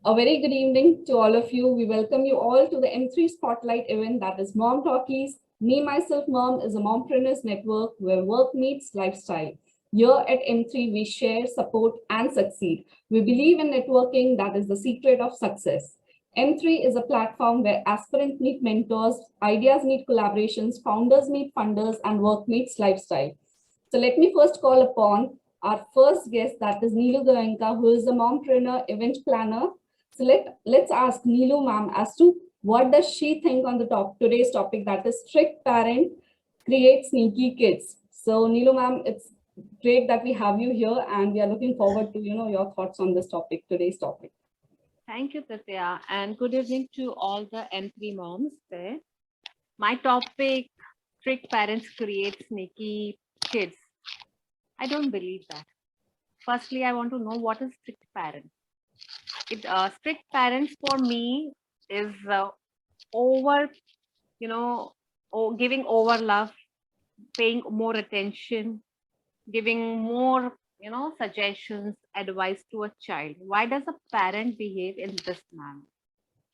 A very good evening to all of you. We welcome you all to the M3 Spotlight event that is Mom Talkies. Me, myself, Mom is a mompreneurs network where work meets lifestyle. Here at M3, we share, support, and succeed. We believe in networking, that is the secret of success. M3 is a platform where aspirants meet mentors, ideas meet collaborations, founders meet funders, and work meets lifestyle. So let me first call upon our first guest, that is Neelu Goenka, who is a mompreneur event planner. So let's ask Neelu ma'am as to what does she think on the today's topic, that is strict parent create sneaky kids. So Neelu ma'am, it's great that we have you here and we are looking forward to your thoughts on this topic, today's topic. Thank you, Tatya, and good evening to all the M3 moms there. My topic, strict parents create sneaky kids. I don't believe that. Firstly, I want to know what is strict parent. Strict parents for me is over, giving over love, paying more attention, giving more, suggestions, advice to a child. Why does a parent behave in this manner?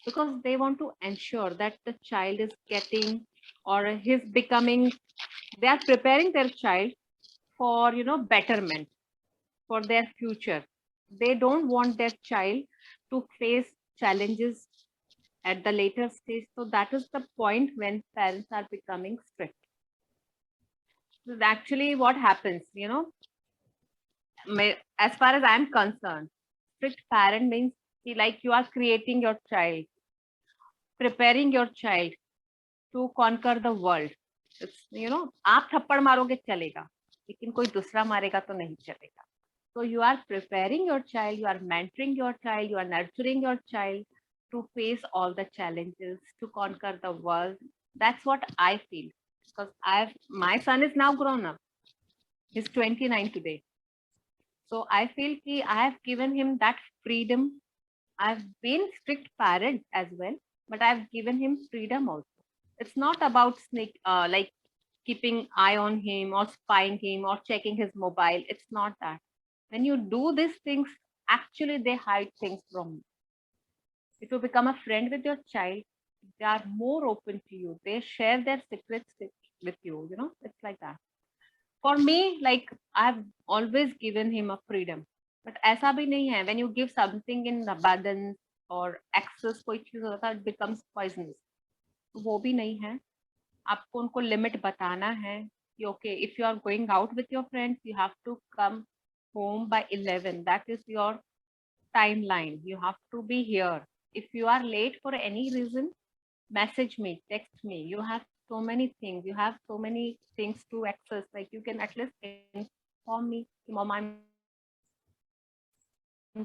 Because they want to ensure that the child is getting or he's becoming, they are preparing their child for betterment, for their future. They don't want their child to face challenges at the later stage. So that is the point when parents are becoming strict. So actually what happens, as far as I'm concerned, strict parent means like you are creating your child, preparing your child to conquer the world. आप थप्पड़ मारोगे चलेगा, लेकिन कोई दूसरा मारेगा तो नहीं चलेगा. So you are preparing your child, you are mentoring your child, you are nurturing your child to face all the challenges, to conquer the world. That's what I feel. Because my son is now grown up. He's 29 today. So I feel I have given him that freedom. I've been strict parent as well, but I've given him freedom also. It's not about like keeping eye on him or spying him or checking his mobile. It's not that. When you do these things, actually they hide things from you. If you become a friend with your child, they are more open to you. They share their secrets with you. It's like that. For me, like I've always given him a freedom. But ऐसा भी नहीं है. When you give something in abundance or excess, कोई चीज होता है, it becomes poisonous. वो भी नहीं है. आपको उनको लिमिट बताना है कि okay, if you are going out with your friends, you have to come home by 11. That is your timeline. You have to be here. If you are late for any reason, message me, text me. You have so many things. You have so many things to access. Like you can at least inform me, Mom, I'm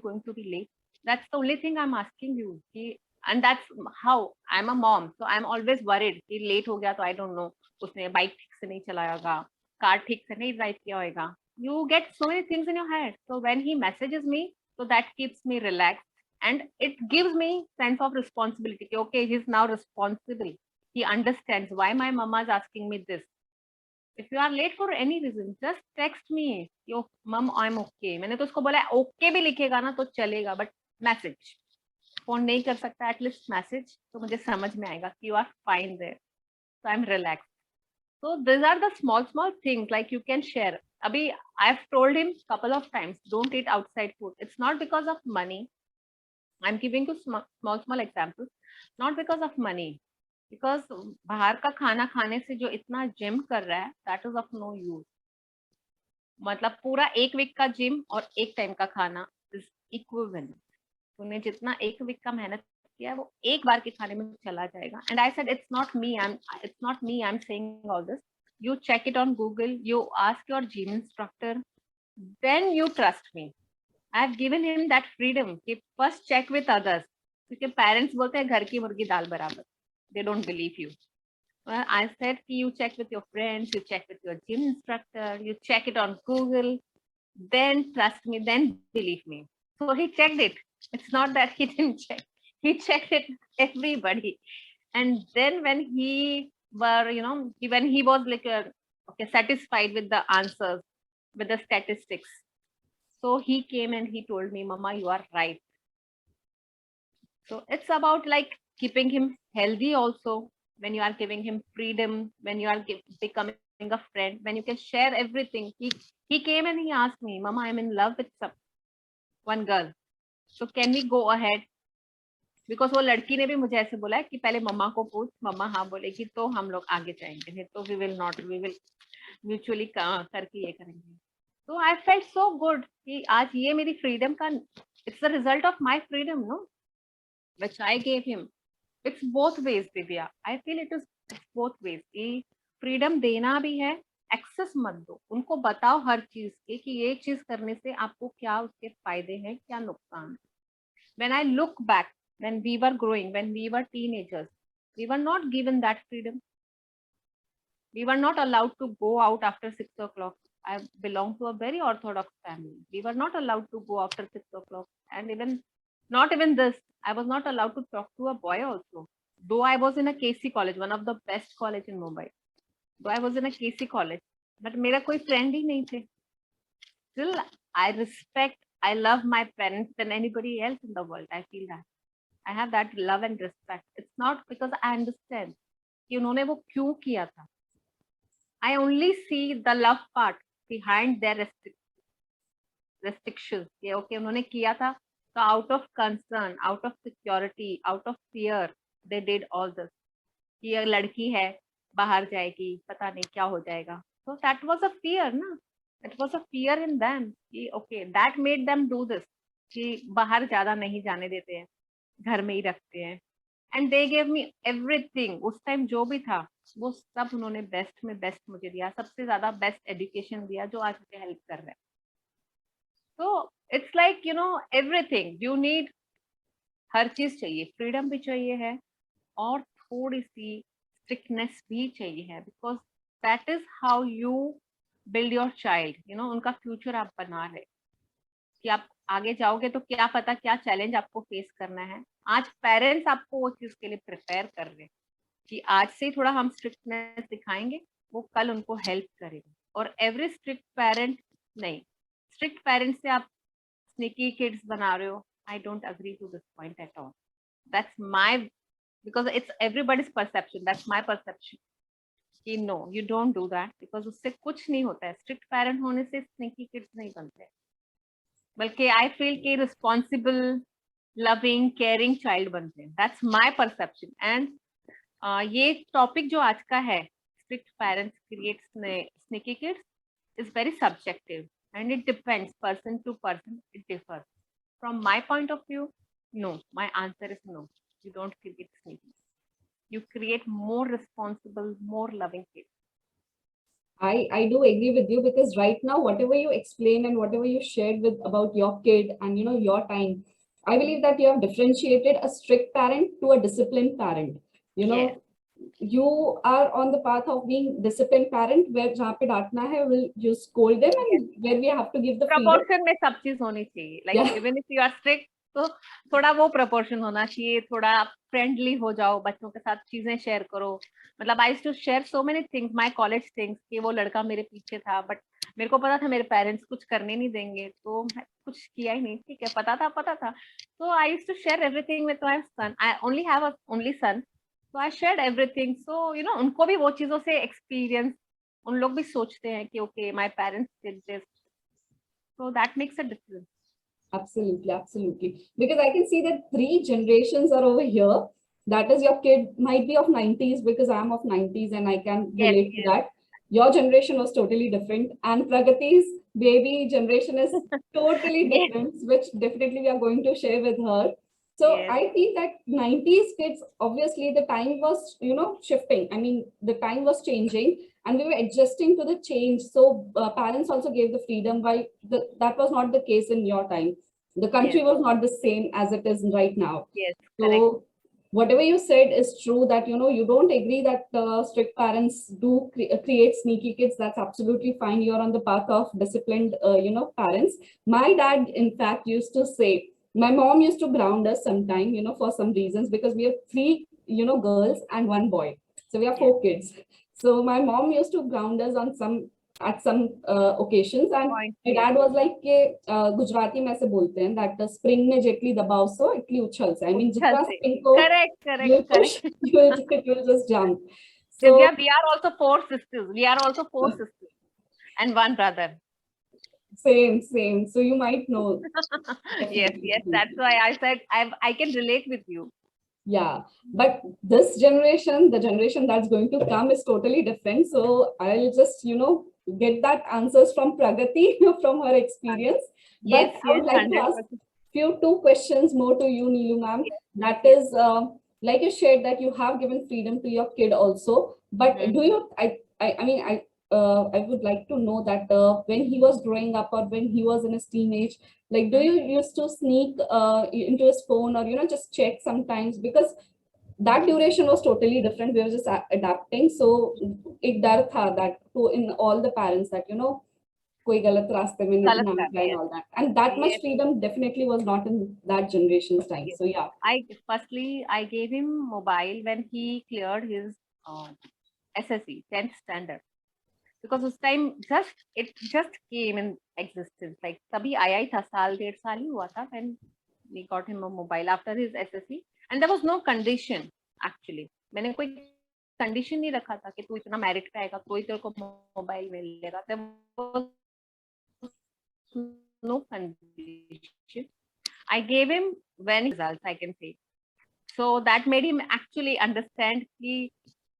going to be late. That's the only thing I'm asking you. And that's how I'm a mom. So I'm always worried. Late ho gaya, so I don't know. उसने bike ठीक से नहीं चलाया होगा, car ठीक से नहीं drive किया होगा. You get so many things in your head. So when he messages me, so that keeps me relaxed. And it gives me sense of responsibility. Okay, he's now responsible. He understands why my mama is asking me this. If you are late for any reason, just text me. Yo, mom, I'm okay. मैंने तो उसको बोला okay भी लिखेगा ना तो चलेगा, but message. Phone नहीं कर सकता, एटलीस्ट मैसेज तो मुझे समझ में आएगा कि you are fine there. So I am relax. So these are the small things like you can share. Abhi, I've told him couple of times, don't eat outside food. It's not because of money. I'm giving you small examples. Not because of money. Because बाहर का खाना खाने से जो इतना gym कर रहा है, that is of no use. मतलब पूरा एक वीक का जिम और एक टाइम का खाना is equivalent. तूने जितना एक वीक का मेहनत किया वो एक बार के खाने में चला जाएगा. And I said it's not me I'm saying all this. You check it on Google, you ask your gym instructor, then you trust me. I've given him that freedom कि first check with others, क्योंकि parents बोलते हैं घर की मुर्गी दाल बराबर. They don't believe you. Well, I said you check with your friends, you check with your gym instructor, you check it on Google, then trust me, then believe me. So he checked it. It's not that he didn't check. He checked it, everybody. And then when he when he was like satisfied with the answers, with the statistics, so he came and he told me, Mama, you are right. So it's about like keeping him healthy also. When you are giving him freedom, when you are becoming a friend, when you can share everything. He came and he asked me, Mama, I'm in love with one girl, so can we go ahead? Because वो लड़की ने भी मुझे ऐसे बोला है कि पहले मम्मा को पूछ, मम्मा हाँ बोलेगी तो हम लोग आगे जाएंगे, नहीं तो वी विल म्यूचुअली करके ये करेंगे. तो आई फेल्ट सो गुड कि आज ये मेरी फ्रीडम का, it's the result of my freedom, no, which I gave him. It's both ways Divya, I feel it is both ways. कि फ्रीडम देना भी है, एक्सेस मत दो, उनको बताओ हर चीज के कि ये चीज करने से आपको क्या उसके फायदे हैं, क्या नुकसान है. When I look back, when we were growing, when we were teenagers, we were not given that freedom. We were not allowed to go out after 6 o'clock. I belong to a very orthodox family. We were not allowed to go after 6 o'clock. And not even this, I was not allowed to talk to a boy also. Though I was in a KC college, one of the best college in Mumbai. Though I was in a KC college, but मेरा कोई friend ही नहीं थे. Still, I respect, I love my parents than anybody else in the world. I feel that. I have that love and respect. It's not because I understand कि उन्होंने वो क्यों किया था. I only see the love part behind their restrictions. कि okay, उन्होंने किया था, so out of concern, out of security, out of fear, they did all this. कि ये लड़की है, बाहर जाएगी, पता नहीं क्या हो जाएगा. So that was a fear, ना? It was a fear in them. कि okay, that made them do this. कि बाहर ज्यादा नहीं जाने देते हैं, घर में ही रखते हैं. And they gave me everything. उस टाइम जो भी था वो सब उन्होंने बेस्ट में बेस्ट मुझे दिया, सबसे ज्यादा बेस्ट एजुकेशन दिया जो आज मुझे हेल्प कर रहा है. तो it's like you know everything you need, हर चीज चाहिए, फ्रीडम भी चाहिए है और थोड़ी सी स्ट्रिक्टनेस भी चाहिए है, because that is how you build your child. You know, उनका फ्यूचर आप बना रहे कि आप आगे जाओगे तो क्या पता क्या चैलेंज आपको फेस करना है. आज पेरेंट्स आपको वो चीज के लिए प्रिपेयर कर रहे हैं कि आज से ही थोड़ा हम स्ट्रिक्टनेस दिखाएंगे, वो कल उनको हेल्प करेगा. और एवरी स्ट्रिक्ट पेरेंट नहीं, स्ट्रिक्ट पेरेंट्स से आप स्निकी किड्स बना रहे हो. I don't agree to this point at all. That's my, because it's everybody's perception, that's my perception कि no, you don't do that, because उससे कुछ नहीं होता है. स्ट्रिक्ट पेरेंट होने से स्निकी किड्स नहीं बनते, बल्कि आई फील कि रिस्पॉन्सिबल, लविंग, केयरिंग चाइल्ड बनते हैं. That's my perception. एंड ये टॉपिक जो आज का है, strict parents create sneaky kids, is very subjective and it depends person to person. It differs. From my point of view, no. My answer is no. You don't create sneaky. You create more responsible, more loving kids. I do agree with you, because right now, whatever you explained and whatever you shared with about your kid and your time, I believe that you have differentiated a strict parent to a disciplined parent. Yes. You are on the path of being disciplined parent, where जहाँ पे डांटना है will you scold them, and where we have to give the freedom. Proportion में सब चीज होनी चाहिए. Like even if you are strict, तो थोड़ा वो proportion होना चाहिए. थोड़ा फ्रेंडली हो जाओ, बच्चों के साथ चीजें शेयर करो. मतलब I used to share so many things, my college things, कि वो लड़का मेरे पीछे था, बट मेरे को पता था मेरे पेरेंट्स कुछ करने नहीं देंगे, तो मैं कुछ किया ही नहीं. ठीक है, पता था. So I used to share everything with my son. I only have a only son, so I shared everything. So उनको भी वो चीजों से एक्सपीरियंस, उन लोग भी सोचते हैं कि okay, my parents did this, so that makes a difference. Absolutely. Because I can see that 3 generations are over here. That is, your kid might be of 90s, because I'm of 90s and I can relate to that. Your generation was totally different, and Pragati's baby generation is totally different, which definitely we are going to share with her. So I feel that 90s kids, obviously the time was, shifting. I mean, the time was changing and we were adjusting to the change. So parents also gave the freedom, while that was not the case in your time. The country was not the same as it is right now. Yes, so correct. Whatever you said is true, that, you don't agree that strict parents do create sneaky kids. That's absolutely fine. You're on the path of disciplined, parents. My dad, in fact, used to say, my mom used to ground us sometime, for some reasons, because we have 3, girls and 1 boy. So we have 4 kids. So my mom used to ground us on some at some occasions, and Point. my dad was like कि गुजराती में ऐसे बोलते हैं that spring में जेटली दबाव सो Italy उछल से, I mean जितना spring को you push, it will just jump. So Divya, we are also four sisters. We are also four sisters and one brother. same. So you might know. Yes, that's why I said I can relate with you. Yeah, but this generation, the generation that's going to come, is totally different. So I'll just, get that answers from Pragati, from her experience. Yes, But I would like to 100%. ask two questions more to you, Neelu ma'am. That is, like you shared that you have given freedom to your kid also. But do you? I would like to know that when he was growing up or when he was in his teenage, like, do you used to sneak into his phone, or just check sometimes, because that duration was totally different. We were just adapting. So एक डर था that to in all the parents that कोई गलत रास्ते में ना जाए and all that, and that much freedom definitely was not in that generation's time. So yeah. I gave him mobile when he cleared his SSC 10th standard. Because उस time it just came in existence, like तभी आया ही था, साल डेढ़ साल ही हुआ था when we got him a mobile after his SSC, and there was no condition actually. मैंने कोई condition नहीं रखा था कि तू इतना merit पे आएगा कोई तेरे को mobile मिलेगा. There was no condition. I gave him when results, I can say. So that made him actually understand कि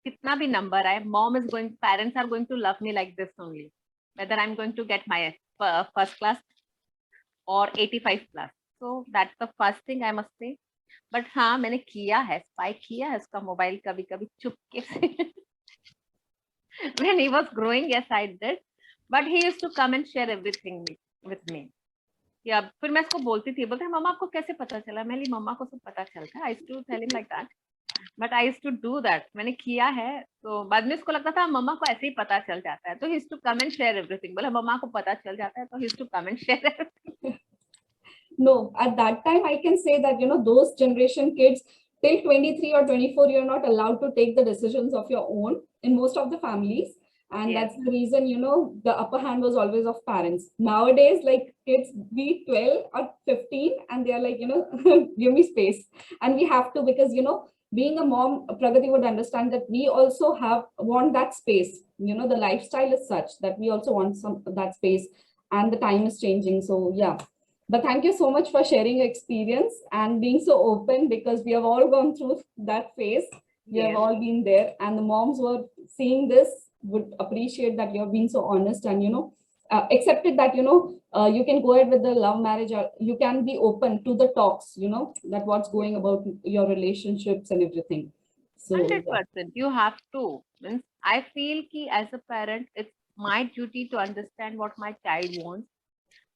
कितना भी number आए, parents are going to love me like this only, whether I'm going to get my first class or 85 plus. So that's the first thing I must say. But हाँ, मैंने किया है, spy किया है उसका mobile कभी-कभी चुपके से. When he was growing, yes, I did. But he used to come and share everything with me. या फिर मैं इसको बोलती थी, बोलते मम्मा आपको कैसे पता चला? मैं ली मम्मा को सब पता चलता है. I used to tell him like that. But I used to do that. मैंने किया है, तो बाद में इसको लगता था मम्मा को ऐसे ही पता चल जाता है, तो he used to come and share everything. बोला मम्मा को पता चल जाता है, तो he used to come and share everything. No, at that time I can say that those generation kids till 23 or 24 you're not allowed to take the decisions of your own in most of the families, and that's the reason the upper hand was always of parents. Nowadays, like, kids be 12 or 15 and they are like give me space, and we have to, because being a mom, Pragati would understand that we also want that space. The lifestyle is such that we also want that space, and the time is changing. So yeah. But thank you so much for sharing your experience and being so open, because we have all gone through that phase. We have all been there, and the moms who are seeing this would appreciate that you have been so honest and accepted that you can go ahead with the love marriage, or you can be open to the talks, that what's going about your relationships and everything. So 100%, you have to. Means I feel ki as a parent, it's my duty to understand what my child wants,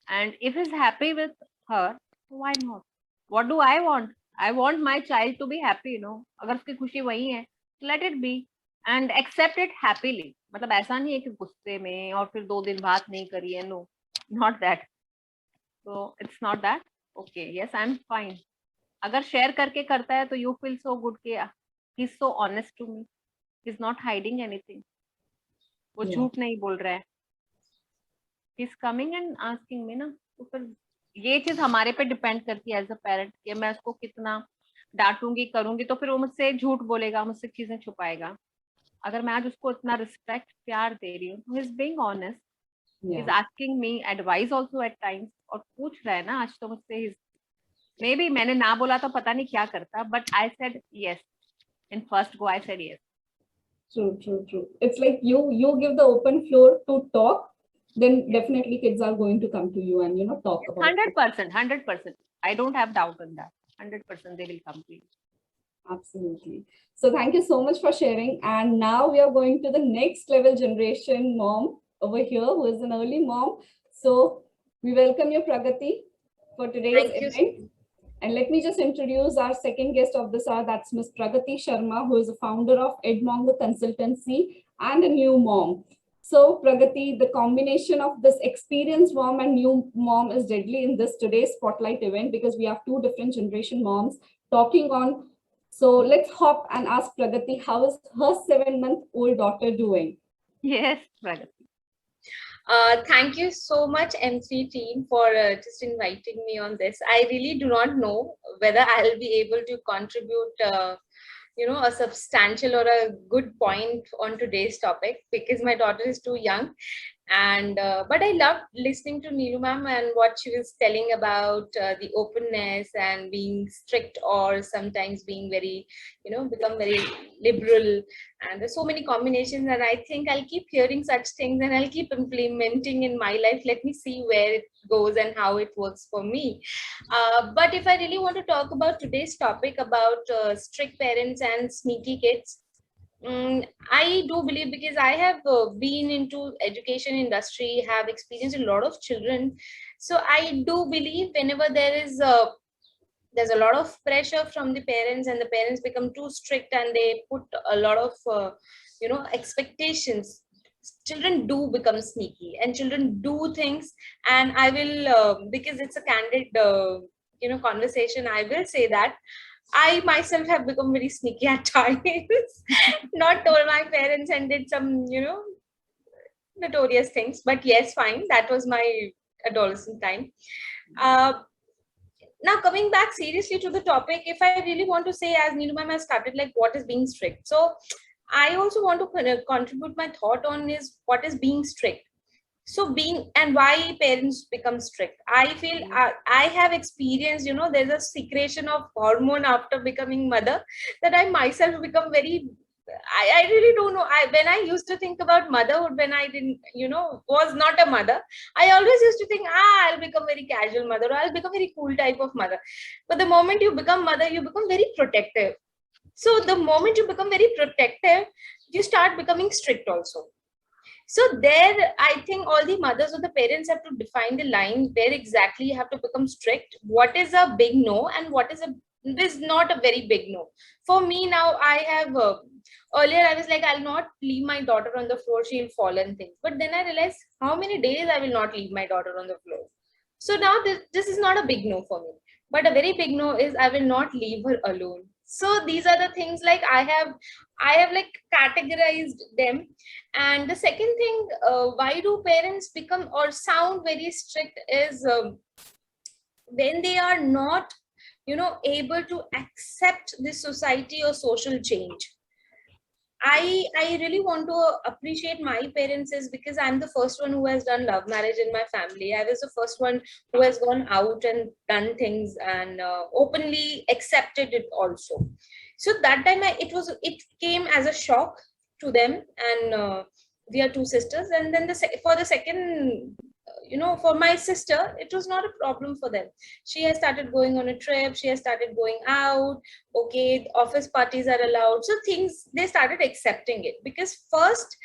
and if he's happy with her, why not? What do I want? I want my child to be happy. अगर उसकी खुशी वही है, let it be and accept it happily. मतलब ऐसा नहीं है कि गुस्से में और फिर 2 दिन बात नहीं करी है. No, not that. So it's not that. Okay, yes, I'm fine. अगर share करके करता है तो you feel so good कि he's so honest to me. He's not hiding anything. वो झूठ नहीं बोल रहा है. He's coming and asking me ना, तो फिर ये चीज हमारे पे डिपेंड करती है एज अ पेरेंट कि मैं उसको कितना डांटूंगी करूंगी, तो फिर वो मुझसे झूठ बोलेगा, मुझसे चीजें छुपाएगा. अगर मैं आज उसको इतना रिस्पेक्ट प्यार दे रही हूँ, तो he is being honest, he is asking me advice also at times, और पूछ रहा है ना आज तो मुझसे. मे बी मैंने ना बोला तो पता नहीं क्या करता, but I said yes in first go. I said yes. True. It's like you give the open floor to talk, then definitely kids are going to come to you and talk about 100%. I don't have doubt on that. 100% they will come to you. Absolutely. So thank you so much for sharing. And now we are going to the next level generation mom over here, who is an early mom. So we welcome you, Pragati, for today's event. And let me just introduce our second guest of this hour. That's Ms. Pragati Sharma, who is the founder of Edmonger Consultancy and a new mom. So Pragati, the combination of this experienced mom and new mom is deadly in this today's spotlight event, because we have two different generation moms talking on. So let's hop and ask Pragati, how is her 7-month-old daughter doing? Yes, Pragati. Thank you so much, M3 team, for just inviting me on this. I really do not know whether I'll be able to contribute, a substantial or a good point on today's topic, because my daughter is too young. And but I loved listening to Neelu ma'am and what she was telling about the openness and being strict, or sometimes being very, become very liberal. And there's so many combinations, and I think I'll keep hearing such things and I'll keep implementing in my life. Let me see where it goes and how it works for me. But if I really want to talk about today's topic about strict parents and sneaky kids, I do believe, because I have been into education industry, have experienced a lot of children. So I do believe whenever there's a lot of pressure from the parents, and the parents become too strict and they put a lot of expectations, children do become sneaky and children do things. And I will, because it's a candid conversation, I will say that I myself have become very sneaky at times. Not told my parents and did some, notorious things. But yes, fine. That was my adolescent time. Now, coming back seriously to the topic, if I really want to say, as Neelu ma'am has started, like, what is being strict? So I also want to contribute my thought on is what is being strict. So being, and why parents become strict. I feel I have experienced, there's a secretion of hormone after becoming mother, that I myself become very, I really don't know. When I used to think about motherhood, when I didn't, was not a mother, I always used to think, I'll become very casual mother, or I'll become very cool type of mother. But the moment you become mother, you become very protective. So the moment you become very protective, you start becoming strict also. So there, I think all the mothers or the parents have to define the line where exactly you have to become strict. What is a big no, and what is not a very big no. For me now, I have, earlier I was like, I'll not leave my daughter on the floor, she'll fall and things. But then I realized how many days I will not leave my daughter on the floor. So now this is not a big no for me. But a very big no is I will not leave her alone. So these are the things, like I have like categorized them. And the second thing, why do parents become or sound very strict is when they are not, able to accept this society or social change. I really want to appreciate my parents, is because I'm the first one who has done love marriage in my family. I was the first one who has gone out and done things and openly accepted it also. So that time it came as a shock to them, and we are two sisters. And then for the second, for my sister, it was not a problem for them. She has started going on a trip. She has started going out. Okay, office parties are allowed. So things, they started accepting it. Because first,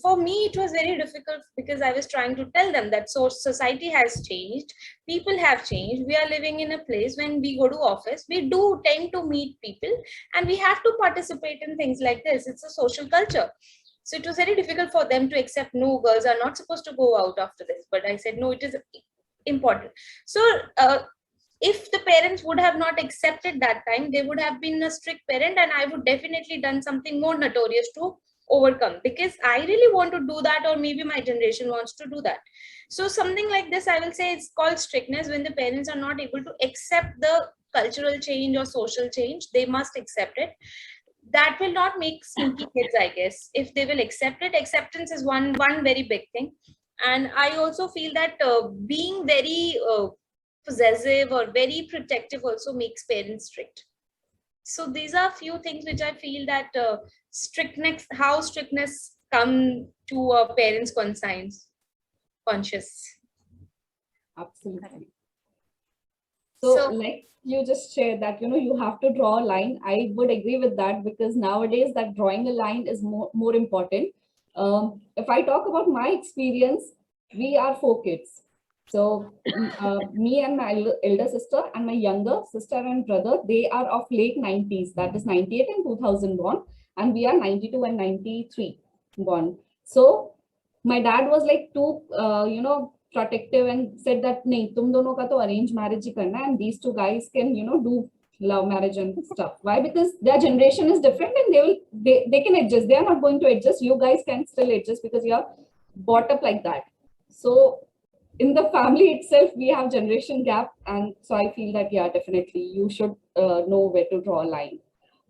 for me, it was very difficult, because I was trying to tell them that society has changed, people have changed. We are living in a place when we go to office, we do tend to meet people, and we have to participate in things like this. It's a social culture. So it was very difficult for them to accept, no, girls are not supposed to go out after this. But I said, no, it is important. So if the parents would have not accepted that time, they would have been a strict parent, and I would definitely done something more notorious to overcome, because I really want to do that, or maybe my generation wants to do that. So something like this, I will say, it's called strictness. When the parents are not able to accept the cultural change or social change, they must accept it. That will not make sneaky kids, I guess. If they will accept it, acceptance is one very big thing. And I also feel that being very possessive or very protective also makes parents strict. So these are few things which I feel that how strictness come to a parent's conscious. Absolutely. So like you just shared that, you have to draw a line. I would agree with that, because nowadays that drawing a line is more important. If I talk about my experience, we are 4 kids. So me and my elder sister and my younger sister and brother, they are of late 90s, that is 98 and 2000 born, and we are 92 and 93 born. So my dad was like too, protective, and said that, nahi, tum dono ka to arrange marriage hi karna, and these 2 guys can, do love marriage and stuff. Why? Because their generation is different, and they can adjust. They are not going to adjust. You guys can still adjust, because you're brought up like that. So in the family itself, we have generation gap. And so I feel that, yeah, definitely you should know where to draw a line.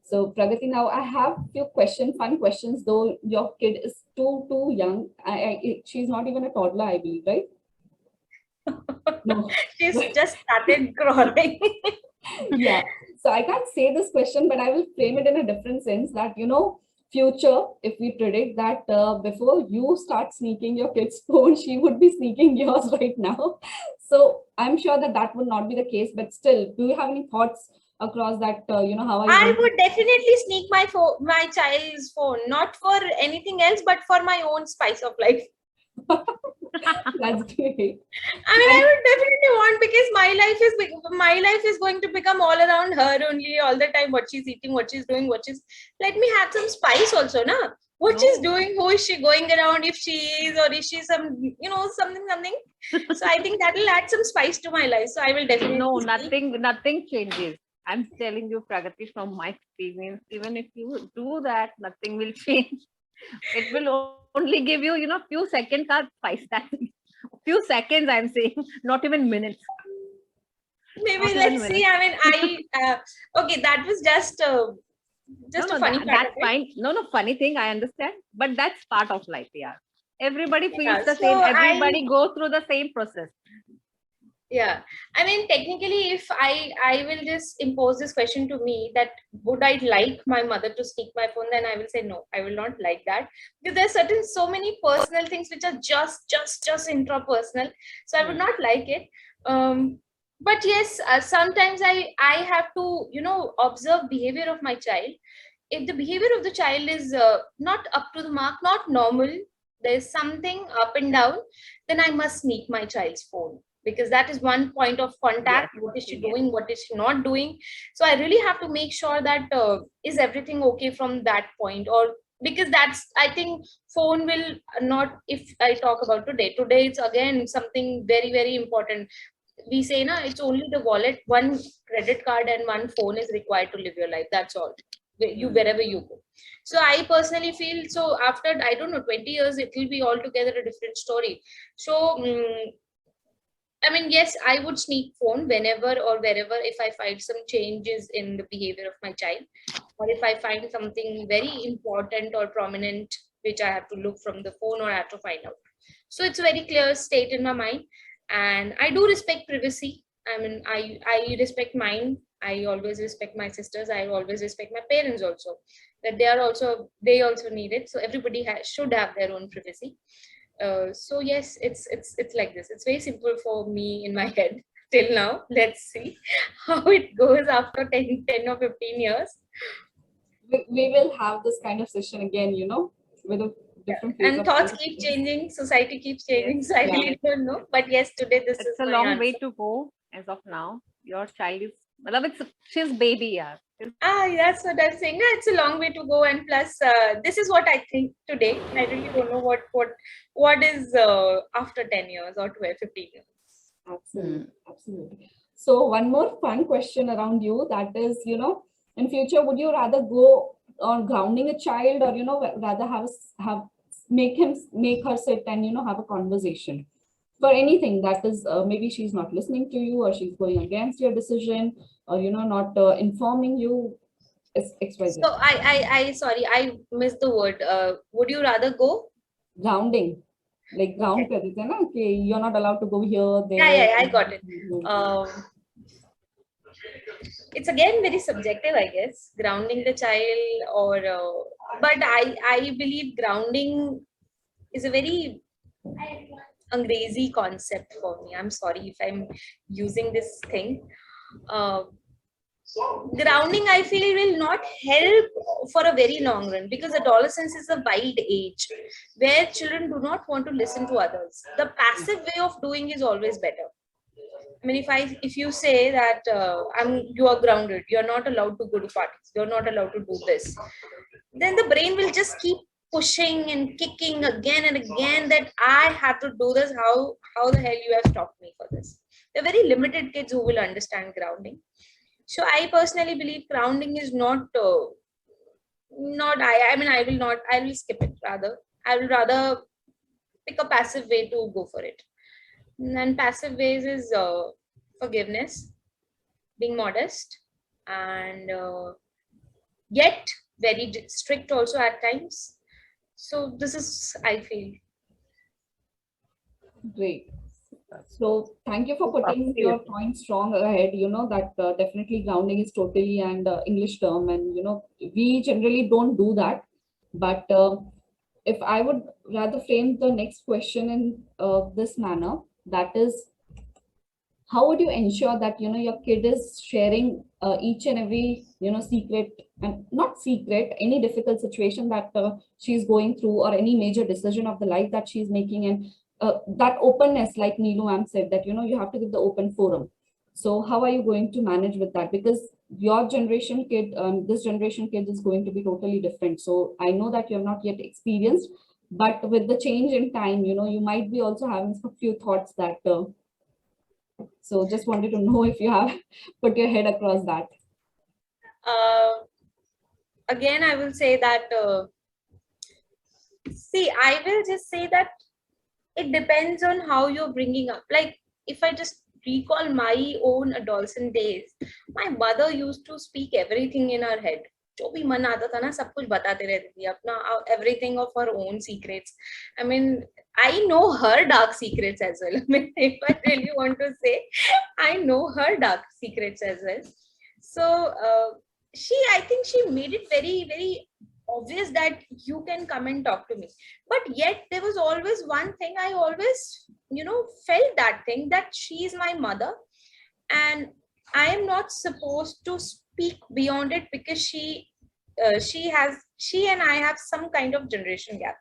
So Pragati, now I have few questions, fun questions, though your kid is too young. She's not even a toddler, I believe, right? No. She's just started crawling. Yeah. So I can't say this question, but I will frame it in a different sense that, future, if we predict that before you start sneaking your kid's phone, she would be sneaking yours right now. So I'm sure that that would not be the case, but still, do you have any thoughts across that, how are you I going would definitely sneak my child's phone, not for anything else, but for my own spice of life. That's great. I mean, I would definitely want, because my life is going to become all around her only, all the time. What she's eating, what she's doing, let me have some spice also, na? What she's doing, who is she going around, if she is, or is she something. So I think that will add some spice to my life. So I will definitely. No, nothing changes. I'm telling you, Pragati, from my experience, even if you do that, nothing will change. It will only give you, few seconds of spice. That's it. Few seconds, I'm saying, not even minutes. Maybe Not let's even see. I mean, okay, that was just a funny part. That's fine. No, funny thing, I understand, but that's part of life. Yeah, everybody feels Yeah, the so same. Everybody goes through the same process. Yeah, I mean, technically, if I will just impose this question to me, that would I like my mother to sneak my phone, then I will say no, I will not like that, because there's so many personal things which are just intrapersonal, so I would not like it. But yes, sometimes I have to observe behavior of my child. If the behavior of the child is not up to the mark, not normal, there's something up and down, then I must sneak my child's phone, because that is one point of contact. Yes, What is she yes. doing, what is she not doing? So I really have to make sure that is everything okay from that point, or because that's, I think, phone will not, if I talk about today, it's again something very, very important. We say, na, it's only the wallet, one credit card and one phone is required to live your life. That's all. You wherever you go. So I personally feel, so after, I don't know, 20 years, it will be altogether a different story. So I mean, yes, I would sneak phone whenever or wherever, if I find some changes in the behavior of my child, or if I find something very important or prominent which I have to look from the phone, or I have to find out. So it's a very clear state in my mind, and I do respect privacy. I mean, I respect mine. I always respect my sisters. I always respect my parents also. That they also need it. So everybody should have their own privacy. So yes, it's like this. It's very simple for me in my head till now. Let's see how it goes after 10 or 15 years. We will have this kind of session again, with a different phase And of thoughts life. keep changing, society keeps changing. Yes. So I Yeah. really don't know. But yes, today this is It's a my long way answer. to go as of now. Your child is, she's baby, yeah. That's what I'm saying. It's a long way to go, and plus, this is what I think today. I really don't know what is after 10 years or 12, 15 years. Absolutely. Absolutely. So one more fun question around you, that is, in future, would you rather go on grounding a child, or, rather make her sit and, have a conversation for anything that is, maybe she's not listening to you, or she's going against your decision, or, not informing you, XYZ. So I sorry, I missed the word. Would you rather go? Grounding. Like ground कर देते हैं ना कि you're not allowed to go here, there. Yeah, I got it. It's again very subjective, I guess, grounding the child, or but I believe grounding is a very Angrezi concept for me. I'm sorry if I'm using this thing. Grounding, I feel, will not help for a very long run, because adolescence is a wild age where children do not want to listen to others. The passive way of doing is always better. I mean, if you say that you are grounded, you are not allowed to go to parties, you are not allowed to do this, then the brain will just keep pushing and kicking again and again that I have to do this. How the hell you have stopped me for this? There are very limited kids who will understand grounding. So I personally believe grounding is not. I will skip it rather. I will rather pick a passive way to go for it. And passive ways is forgiveness, being modest, and yet very strict also at times. So this is, I feel. Great. So thank you for putting your point strong ahead. You know that definitely grounding is totally an English term, and you know we generally don't do that. But if I would rather frame the next question in this manner, that is, how would you ensure that you know your kid is sharing each and every secret, and not secret, any difficult situation that she's going through, or any major decision of the life that she's making, and that openness, like Neelu ma'am said, that you know you have to give the open forum. So how are you going to manage with that? Because your generation kid, this generation kid is going to be totally different. So I know that you have not yet experienced, but with the change in time, you know, you might be also having a few thoughts that so just wanted to know if you have put your head across that. Again, I will say that, see, I will just say that it depends on how you're bringing up. Like, if I just recall my own adolescent days, my mother used to speak everything in her head. जो भी मन आता था ना, सब कुछ बताते रहती थी अपना, everything of her own secrets. I mean, I know her dark secrets as well. I mean, if I really want to say, I know her dark secrets as well. So I think she made it very, very obvious that you can come and talk to me. But yet there was always one thing, I always, felt that thing, that she is my mother and I am not supposed to speak beyond it, because she and I have some kind of generation gap.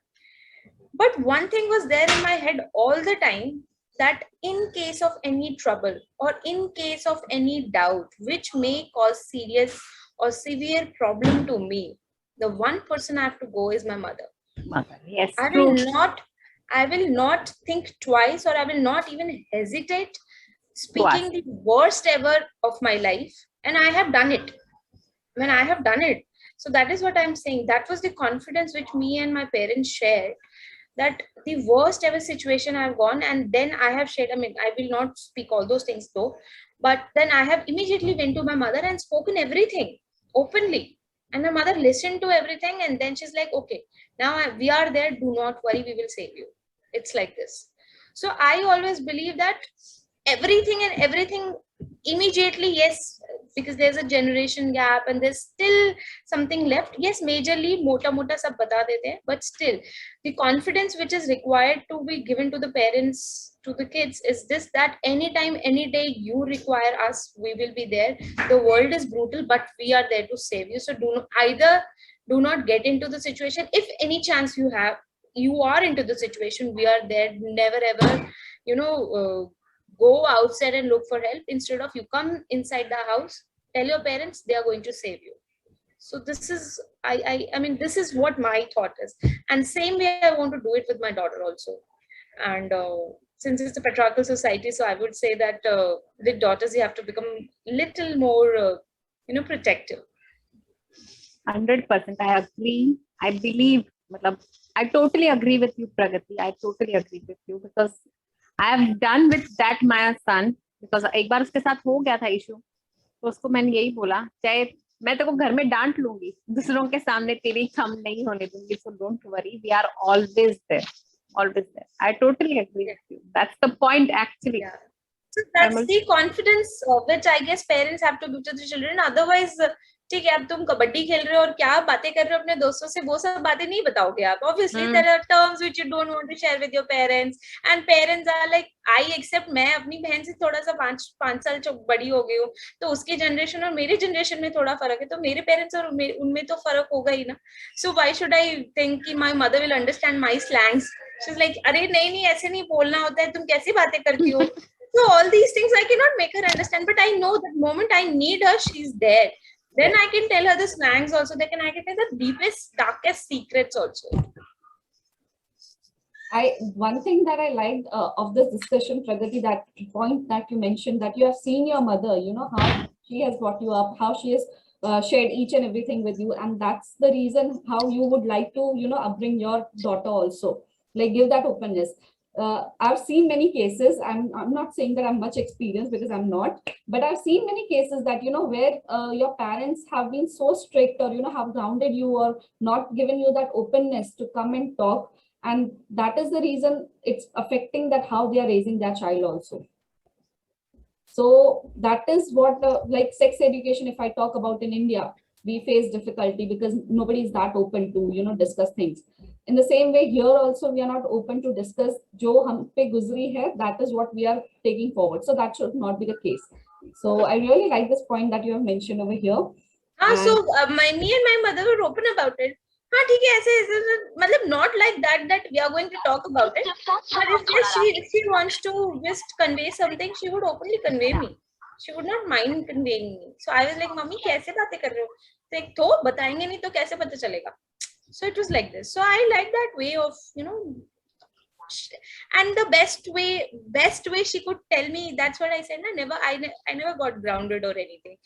But one thing was there in my head all the time, that in case of any trouble or in case of any doubt which may cause serious or severe problem to me, the one person I have to go is my mother. Yes, I will not think twice, or I will not even hesitate speaking the worst ever of my life. And I have done it. When I have done it. So that is what I'm saying. That was the confidence which me and my parents shared, that the worst ever situation I've gone, and then I have shared, I mean, I will not speak all those things though, but then I have immediately went to my mother and spoken everything openly. And my mother listened to everything, and then she's like, okay, now we are there, do not worry, we will save you. It's like this. So I always believe that everything immediately, yes, because there's a generation gap and there's still something left. Yes, majorly mota sab bata dete hain, but still the confidence which is required to be given to the parents, to the kids, is this, that anytime, any day you require us, we will be there. The world is brutal, but we are there to save you. So do not get into the situation. If any chance you are into the situation, we are there. Never ever go outside and look for help. Instead of, you come inside the house, tell your parents, they are going to save you. So this is, I mean, this is what my thought is. And same way I want to do it with my daughter also. And since it's a patriarchal society, so I would say that with daughters, you have to become little more, protective. 100%. I agree. I believe, I totally agree with you, Pragati. I totally agree with you, because I have done with that my son, because एक बार उसके साथ हो गया था issue, तो उसको मैंने यही बोला, चाहे मैं तेरे को घर में डांट लूंगी, दूसरों के सामने तेरी कम नहीं होने दूंगी, so don't worry, we are always there. I totally agree with you. That's the point actually. Yeah. So that's the confidence which I guess parents have to give to the children. Otherwise, ठीक है, अब तुम कबड्डी खेल रहे हो और क्या बातें कर रहे हो अपने दोस्तों से, वो सब बातें नहीं बताओगे आप. Obviously, there are terms which you don't want to share with your parents, and parents are like, I accept, मैं अपनी बहन से थोड़ा सा 5 साल बड़ी हो गई हूँ, तो उसकी जनरेशन और मेरी जनरेशन में थोड़ा फर्क है, तो मेरे पेरेंट्स और उनमें तो फर्क होगा ही ना. So why should I think कि my mother will understand my slangs? She's like, अरे नहीं ऐसे नहीं बोलना होता है, तुम कैसी बातें करती हो? So all these things I cannot make her understand, but I know that moment I need her, she's there. Then I can tell her the slangs also. I can tell the deepest, darkest secrets also. One thing that I liked of this discussion, Pragati, that point that you mentioned, that you have seen your mother, how she has brought you up, how she has shared each and everything with you. And that's the reason how you would like to, upbring your daughter also. like give that openness. I've seen many cases. I'm not saying that I'm much experienced because I'm not, but I've seen many cases that, where your parents have been so strict, or, have grounded you or not given you that openness to come and talk. And that is the reason it's affecting that how they are raising their child also. So that is what, like sex education, if I talk about in India, we face difficulty because nobody is that open to, discuss things. In the same way, here also we are not open to discuss jo hum pe guzri hai, that is what we are taking forward. So that should not be the case. So I really like this point that you have mentioned over here. So me and my mother were open about it. हाँ ठीक है, ऐसे मतलब not like that we are going to talk about it, but if she wants to just convey something, she would openly convey me. She would not mind conveying me. So I was like, mummy कैसे बातें कर रहे हो? तो बताएंगे नहीं तो कैसे पता चलेगा? So it was like this. So I like that way of, and the best way she could tell me. That's what I said. I never got grounded or anything.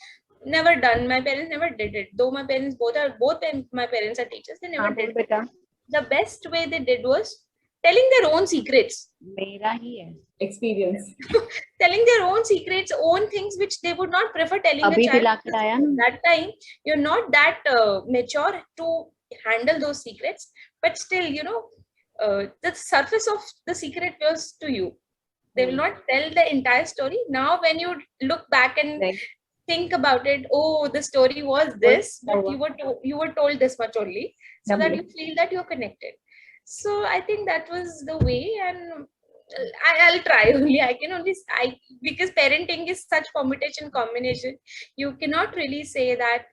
Never done. My parents never did it. Though my parents both my parents are teachers. They never did it. The best way they did was telling their own secrets. Experience. Telling their own secrets, own things which they would not prefer telling a child. That time, you're not that mature to handle those secrets, but still, the surface of the secret was to you. They will not tell the entire story. Now, when you look back and think about it, oh, the story was this, but you were told this much only, so that you feel that you're connected. So I think that was the way, and I'll try only. I can only because parenting is such combination. You cannot really say that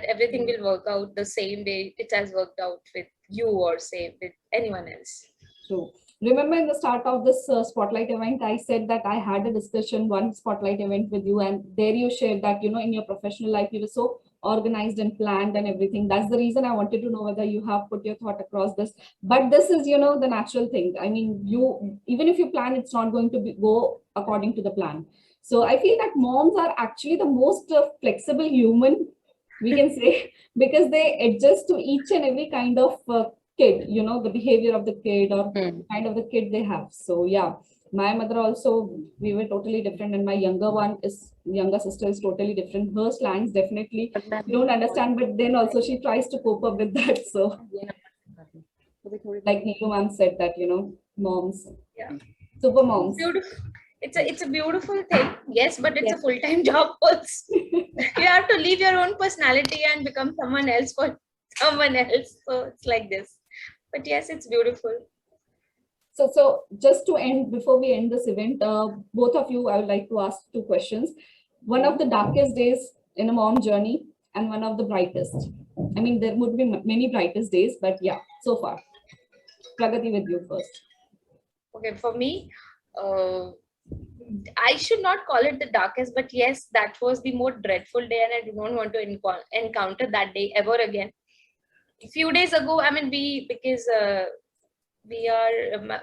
everything will work out the same way it has worked out with you or say with anyone else. True. Remember in the start of this spotlight event, I said that I had a discussion, one spotlight event with you, and there you shared that, in your professional life, you were so organized and planned and everything. That's the reason I wanted to know whether you have put your thought across this. But this is, the natural thing. I mean, even if you plan, it's not going to go according to the plan. So I feel that moms are actually the most flexible human, we can say, because they adjust to each and every kind of kid, the behavior of the kid or kind of the kid they have. So yeah, my mother also, we were totally different, and my younger sister is totally different. Her slangs definitely you don't understand, but then also she tries to cope up with that. So like Neelu ma'am said that, moms, super moms. Beautiful. It's a beautiful thing, yes, but it's a full-time job also. You have to leave your own personality and become someone else for someone else. So it's like this. But yes, it's beautiful. So just to end, before we end this event, both of you, I would like to ask two questions. One of the darkest days in a mom journey and one of the brightest. I mean, there would be many brightest days, but yeah, so far. Pragati, with you first. Okay, for me, I should not call it the darkest, but yes, that was the more dreadful day, and I do not want to encounter that day ever again. A few days ago, I mean,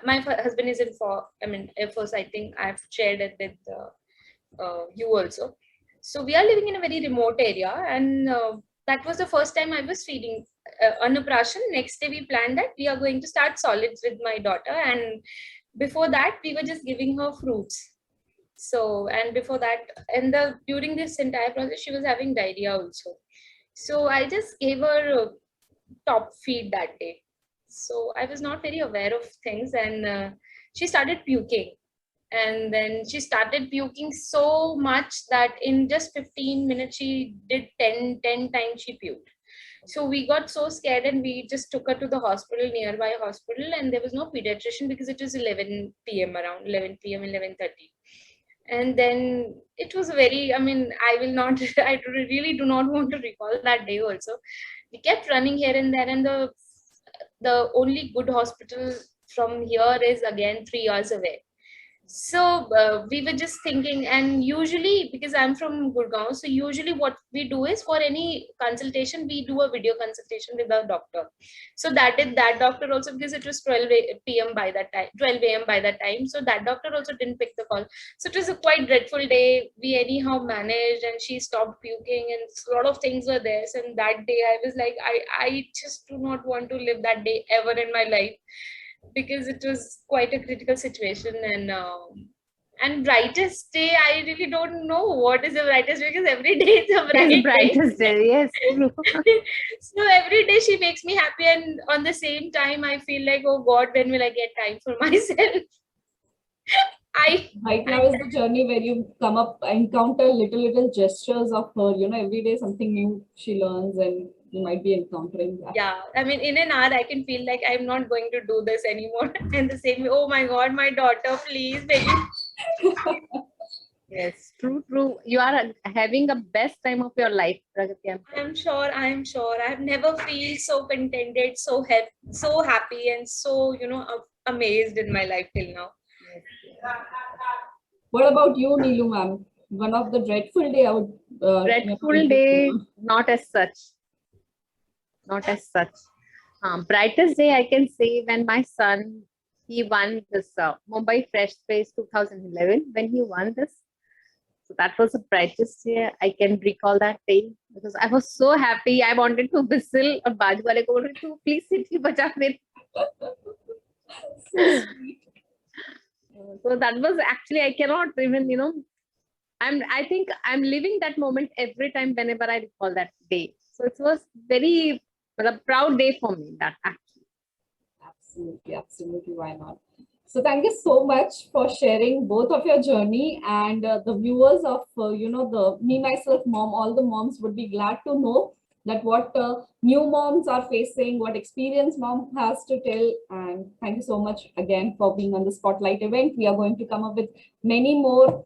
my husband is in Air Force. I think I've shared it with you also. So we are living in a very remote area, and that was the first time I was feeding Annaprashan. Next day, we planned that we are going to start solids with my daughter, and before that, we were just giving her fruits. So, and before that, and during this entire process, she was having diarrhea also. So I just gave her top feed that day. So I was not very aware of things, and she started puking. And then she started puking so much that in just 15 minutes, she did 10 times she puked. So we got so scared, and we just took her to the hospital, nearby hospital, and there was no pediatrician because it was 11 p.m. around 11 p.m. 11:30. And then it was very, I mean, I really do not want to recall that day also. We kept running here and there, and the only good hospital from here is again 3 hours away. So we were just thinking, and usually because I'm from Gurgaon, so usually what we do is for any consultation, we do a video consultation with the doctor. So that doctor also, because it was 12 p.m. by that time, 12 a.m. by that time. So that doctor also didn't pick the call. So it was a quite dreadful day. We anyhow managed, and she stopped puking, and a lot of things were there. And that day I was like, I just do not want to live that day ever in my life. because it was quite a critical situation. And brightest day, I really don't know what is the brightest, because every day is a bright Yes, day. brightest day. Yes, true. So every day she makes me happy, and on the same time I feel like, oh God, when will I get time for myself? Right now is the journey where you come up, encounter little gestures of her, you know, every day something new she learns and you might be encountering that. Yeah, I mean, in an hour I can feel like I'm not going to do this anymore. And the same way, oh my God, my daughter, please, baby. Yes, true. You are having a best time of your life, Pragati. I'm sure. I've never feel so contented, so happy, and so, amazed in my life till now. What about you, Neelu ma'am? One of the dreadful day I would Dreadful day, not as such. Not as such. Brightest day I can say when my son, he won this Mumbai Fresh Space 2011. When he won this, so that was the brightest day. I can recall that day because I was so happy. I wanted to whistle और बाजू वाले को बोल रही थी please सीटी बजा मेरी. So that was actually, I cannot even, I think I'm living that moment every time whenever I recall that day. So it was very a proud day for me, that actually. Absolutely. Why not? So thank you so much for sharing both of your journey, and the viewers of, the Me Myself Mom, all the moms would be glad to know that what new moms are facing, what experience mom has to tell. And thank you so much again for being on the Spotlight event. We are going to come up with many more